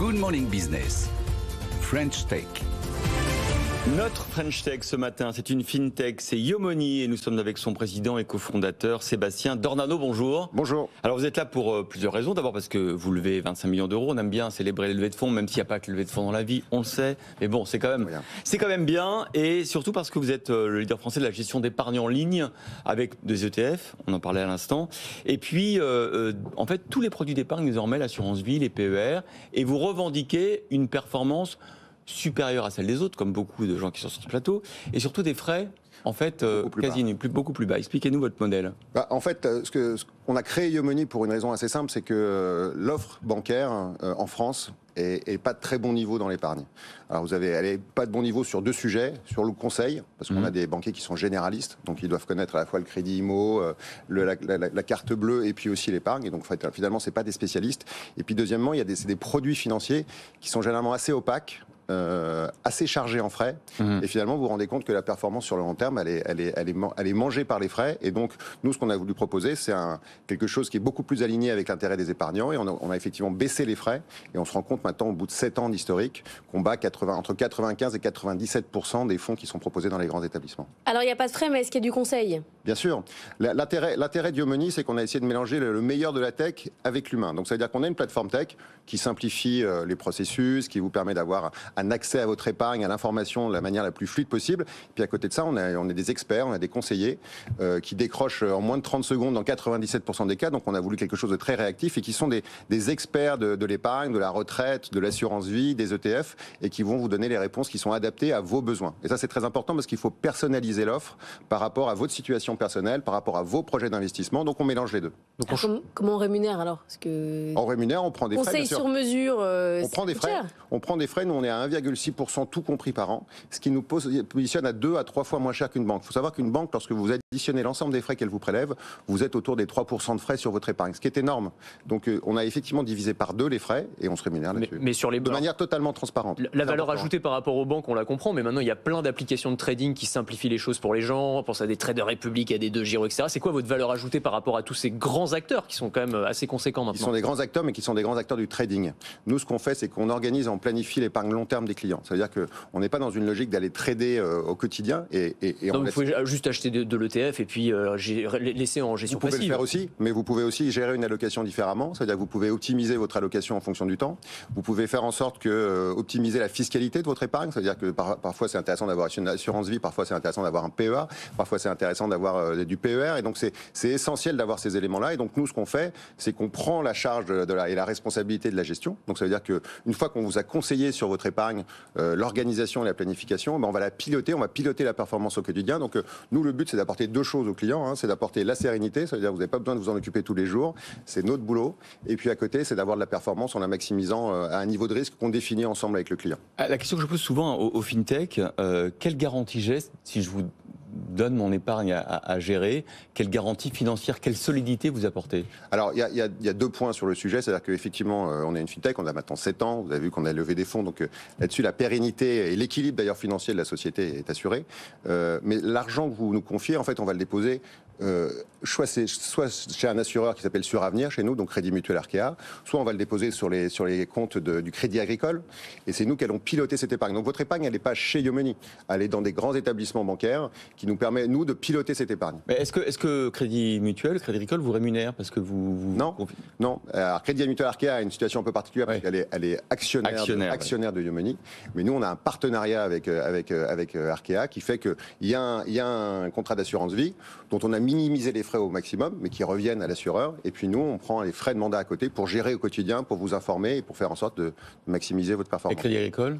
Good Morning Business, French Tech. Notre French Tech ce matin, c'est une FinTech, c'est Yomoni et nous sommes avec son président et cofondateur Sébastien Dornano. Bonjour. Bonjour. Alors vous êtes là pour plusieurs raisons. D'abord parce que vous levez 25 millions d'euros. On aime bien célébrer les levées de fonds, même s'il n'y a pas que les levées de fonds dans la vie, on le sait. Mais bon, c'est quand même bien. Et surtout parce que vous êtes le leader français de la gestion d'épargne en ligne avec des ETF. On en parlait à l'instant. Et puis, en fait, tous les produits d'épargne désormais, l'assurance vie, les PER, et vous revendiquez une performance supérieure à celle des autres, comme beaucoup de gens qui sont sur ce plateau, et surtout des frais, en fait, beaucoup plus bas. Expliquez-nous votre modèle. En fait, on a créé Yomoni pour une raison assez simple, c'est que l'offre bancaire en France est pas de très bon niveau dans l'épargne. Alors elle est pas de bon niveau sur deux sujets, sur le conseil, parce qu'on a des banquiers qui sont généralistes, donc ils doivent connaître à la fois le crédit IMO, la carte bleue et puis aussi l'épargne. Et donc finalement, c'est pas des spécialistes. Et puis deuxièmement, c'est des produits financiers qui sont généralement assez opaques. Assez chargé en frais, et finalement vous vous rendez compte que la performance sur le long terme elle est mangée par les frais. Et donc nous, ce qu'on a voulu proposer, c'est quelque chose qui est beaucoup plus aligné avec l'intérêt des épargnants, et on a effectivement baissé les frais, et on se rend compte maintenant au bout de 7 ans d'historique qu'on bat entre 95 et 97% des fonds qui sont proposés dans les grands établissements. Alors il n'y a pas de frais, mais est-ce qu'il y a du conseil? Bien sûr. L'intérêt de Yomoni, c'est qu'on a essayé de mélanger le meilleur de la tech avec l'humain. Donc ça veut dire qu'on a une plateforme tech qui simplifie les processus, qui vous permet d'avoir un accès à votre épargne, à l'information de la manière la plus fluide possible. Puis à côté de ça, on a des experts, on a des conseillers qui décrochent en moins de 30 secondes dans 97% des cas. Donc on a voulu quelque chose de très réactif, et qui sont des experts de l'épargne, de la retraite, de l'assurance vie, des ETF, et qui vont vous donner les réponses qui sont adaptées à vos besoins. Et ça, c'est très important, parce qu'il faut personnaliser l'offre par rapport à votre situation personnelle, par rapport à vos projets d'investissement. Donc on mélange les deux. Donc comment on rémunère alors? On rémunère, on prend des frais. Conseil sur mesure. On prend des frais. On prend des frais. Nous, on est à 1,6% tout compris par an, ce qui nous positionne à 2 à 3 fois moins cher qu'une banque. Il faut savoir qu'une banque, lorsque vous additionnez l'ensemble des frais qu'elle vous prélève, vous êtes autour des 3% de frais sur votre épargne, ce qui est énorme. Donc on a effectivement divisé par 2 les frais, et on se rémunère là-dessus. Mais sur les de manière totalement transparente. La valeur ajoutée par rapport aux banques, on la comprend, mais maintenant il y a plein d'applications de trading qui simplifient les choses pour les gens. On pense à des traders République, à des 2Giro, etc. C'est quoi votre valeur ajoutée par rapport à tous ces grands acteurs qui sont quand même assez conséquents maintenant? Ils sont des grands acteurs, mais qui sont des grands acteurs du trading. Nous, ce qu'on fait, c'est qu'on organise et on planifie l'épargne long terme des clients. C'est-à-dire qu'on n'est pas dans une logique d'aller trader au quotidien. Donc vous pouvez juste acheter de l'ETF et puis laisser en gestion passive. Vous pouvez le faire aussi, mais vous pouvez aussi gérer une allocation différemment. C'est-à-dire que vous pouvez optimiser votre allocation en fonction du temps. Vous pouvez faire en sorte que optimiser la fiscalité de votre épargne. C'est-à-dire que parfois c'est intéressant d'avoir une assurance vie, parfois c'est intéressant d'avoir un PEA, parfois c'est intéressant d'avoir du PER. Et donc c'est essentiel d'avoir ces éléments-là. Et donc nous, ce qu'on fait, c'est qu'on prend la charge et la responsabilité de la gestion. Donc ça veut dire qu'une fois qu'on vous a conseillé sur votre épargne, l'organisation et la planification, on va la piloter, on va piloter la performance au quotidien. Donc nous, le but, c'est d'apporter 2 choses aux clients. C'est d'apporter la sérénité, ça veut dire que vous n'avez pas besoin de vous en occuper tous les jours, c'est notre boulot. Et puis à côté, c'est d'avoir de la performance en la maximisant à un niveau de risque qu'on définit ensemble avec le client. La question que je pose souvent aux FinTech, quelle garantie j'ai si je vous donne mon épargne à gérer? Quelle garantie financière, quelle solidité vous apportez? Alors, il y a 2 points sur le sujet. C'est-à-dire qu'effectivement, on est une FinTech, on a maintenant 7 ans. Vous avez vu qu'on a levé des fonds. Donc là-dessus, la pérennité et l'équilibre d'ailleurs financier de la société est assuré. Mais l'argent que vous nous confiez, en fait, on va le déposer soit chez un assureur qui s'appelle Suravenir chez nous, donc Crédit Mutuel Arkea, soit on va le déposer sur les comptes du Crédit Agricole, et c'est nous qui allons piloter cette épargne. Donc votre épargne, elle n'est pas chez Yomoni, elle est dans des grands établissements bancaires qui nous permet, nous, de piloter cette épargne. Mais est-ce que Crédit Mutuel, Crédit Agricole vous rémunère parce que vous Non. Alors, Crédit Mutuel Arkea a une situation un peu particulière, parce qu'elle est actionnaire de Yomoni, mais nous on a un partenariat avec Arkea qui fait qu'il y a un contrat d'assurance vie dont on a minimisé les frais au maximum, mais qui reviennent à l'assureur. Et puis nous, on prend les frais de mandat à côté pour gérer au quotidien, pour vous informer et pour faire en sorte de maximiser votre performance. Et Crédit Agricole ?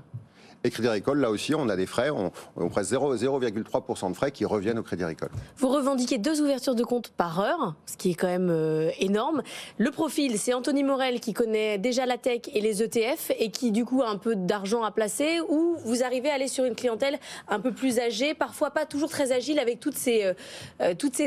Et Crédit Agricole, là aussi, on a des frais, on presse 0,3% de frais qui reviennent au Crédit Agricole. Vous revendiquez 2 ouvertures de compte par heure, ce qui est quand même énorme. Le profil, c'est Anthony Morel qui connaît déjà la tech et les ETF et qui du coup a un peu d'argent à placer, ou vous arrivez à aller sur une clientèle un peu plus âgée, parfois pas toujours très agile avec toutes ces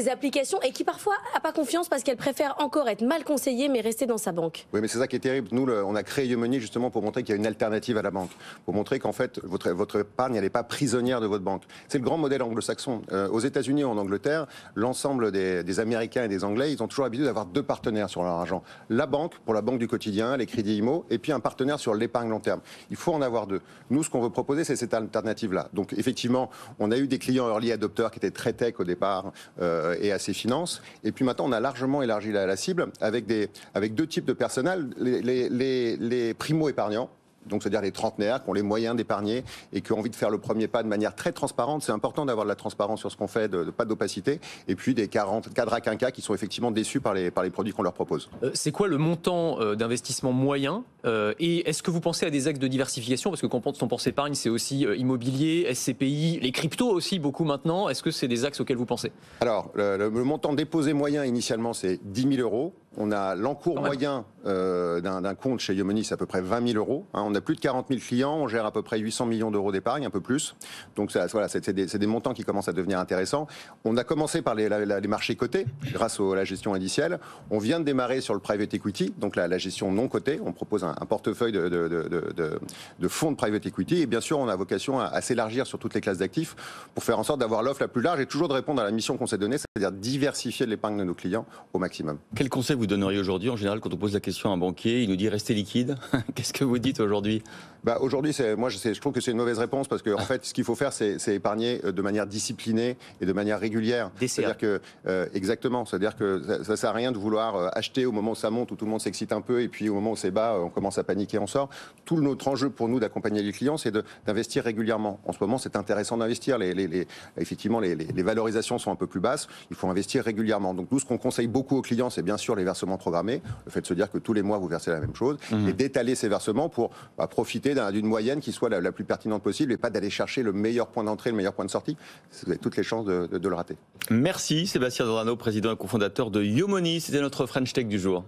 applications, et qui parfois n'a pas confiance parce qu'elle préfère encore être mal conseillée mais rester dans sa banque. Oui, mais c'est ça qui est terrible. Nous, on a créé Yomoni justement pour montrer qu'il y a une alternative à la banque, pour montrer qu'en fait, fait, votre épargne, elle n'est pas prisonnière de votre banque. C'est le grand modèle anglo-saxon. Aux États-Unis ou en Angleterre, l'ensemble des Américains et des Anglais, ils ont toujours l'habitude d'avoir deux partenaires sur leur argent. La banque, pour la banque du quotidien, les crédits IMO, et puis un partenaire sur l'épargne long terme. Il faut en avoir deux. Nous, ce qu'on veut proposer, c'est cette alternative-là. Donc, effectivement, on a eu des clients early adopters qui étaient très tech au départ et assez finance. Et puis maintenant, on a largement élargi la cible avec deux types de personnel. Les primo-épargnants, donc c'est-à-dire les trentenaires qui ont les moyens d'épargner et qui ont envie de faire le premier pas de manière très transparente. C'est important d'avoir de la transparence sur ce qu'on fait, pas d'opacité. Et puis des cadres à quinquas qui sont effectivement déçus par les produits qu'on leur propose. C'est quoi le montant d'investissement moyen et est-ce que vous pensez à des axes de diversification? Parce que quand on pense épargne, c'est aussi immobilier, SCPI, les cryptos aussi beaucoup maintenant. Est-ce que c'est des axes auxquels vous pensez? Alors, le montant déposé moyen initialement, c'est 10 000 euros. On a l'encours moyen d'un compte chez Yomoney, c'est à peu près 20 000 euros. On a plus de 40 000 clients, on gère à peu près 800 millions d'euros d'épargne, un peu plus. Donc voilà, c'est des montants qui commencent à devenir intéressants. On a commencé par les marchés cotés, grâce à la gestion indicielle. On vient de démarrer sur le private equity, donc la gestion non cotée. On propose un portefeuille de fonds de private equity. Et bien sûr, on a vocation à s'élargir sur toutes les classes d'actifs pour faire en sorte d'avoir l'offre la plus large et toujours de répondre à la mission qu'on s'est donnée, c'est-à-dire diversifier l'épargne de nos clients au maximum. Quel conseil vous donneriez aujourd'hui? En général, quand on pose la question à un banquier, il nous dit restez liquide. Qu'est-ce que vous dites aujourd'hui? Aujourd'hui, je trouve que c'est une mauvaise réponse parce que en fait, ce qu'il faut faire, c'est épargner de manière disciplinée et de manière régulière. C'est-à-dire que exactement, c'est-à-dire que ça sert à rien de vouloir acheter au moment où ça monte, où tout le monde s'excite un peu, et puis au moment où c'est bas, on commence à paniquer, on sort. Tout notre enjeu pour nous d'accompagner les clients, c'est d'investir régulièrement. En ce moment, c'est intéressant d'investir. Effectivement, les valorisations sont un peu plus basses. Il faut investir régulièrement. Donc nous, ce qu'on conseille beaucoup aux clients, c'est bien sûr les versements programmés, le fait de se dire que tous les mois vous versez la même chose, et d'étaler ces versements pour profiter d'une moyenne qui soit la plus pertinente possible et pas d'aller chercher le meilleur point d'entrée, le meilleur point de sortie. Vous avez toutes les chances de le rater. Merci Sébastien Dorano, président et cofondateur de Yomoney. C'était notre French Tech du jour.